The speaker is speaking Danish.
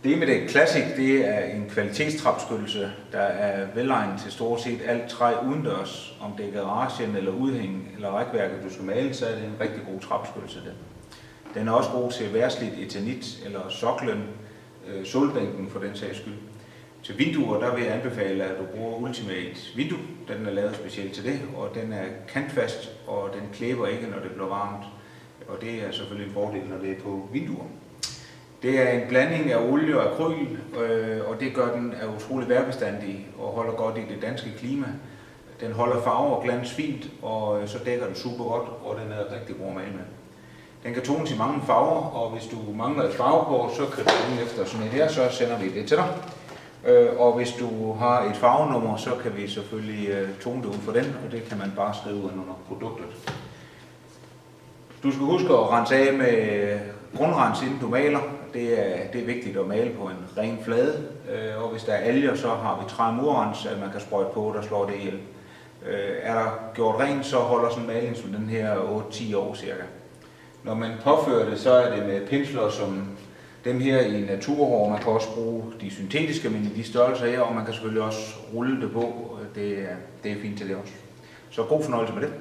Det med det Classic, det er en kvalitetstrapskyttelse, der er velegnet til stort set alt træ udendørs. Om det er garagen eller udhæng eller rækværket, du skal male, så er det en rigtig god trapskyttelse. Den er også god til værsligt eternit eller soklen, solbænken for den sags skyld. Til vinduer, der vil jeg anbefale, at du bruger Ultimate vindue. Den er lavet specielt til det, og den er kantfast, og den klæber ikke, når det bliver varmt. Og det er selvfølgelig en fordel, når det er på vinduer. Det er en blanding af olie og akryl, og det gør den er utrolig vejrbestandig og holder godt i det danske klima. Den holder farve og glans fint, og så dækker den super godt, og den er rigtig god at male med. Den kan tones i mange farver, og hvis du mangler et farvekort, så kan du ringe efter sådan et her, så sender vi det til dig. Og hvis du har et farvenummer, så kan vi selvfølgelig tone det ud for den, og det kan man bare skrive under produktet. Du skal huske at rense af med grundrens, inden du maler. Det er vigtigt at male på en ren flade, og hvis der er alger, så har vi træmurrens, at man kan sprøjte på, der slår det ihjel. Er der gjort rent, så holder sådan en maling som den her 8-10 år cirka. Når man påfører det, så er det med pensler som dem her i naturhår. Man kan også bruge de syntetiske, men i de størrelser her, og man kan selvfølgelig også rulle det på. Det er fint til det også. Så god fornøjelse med det.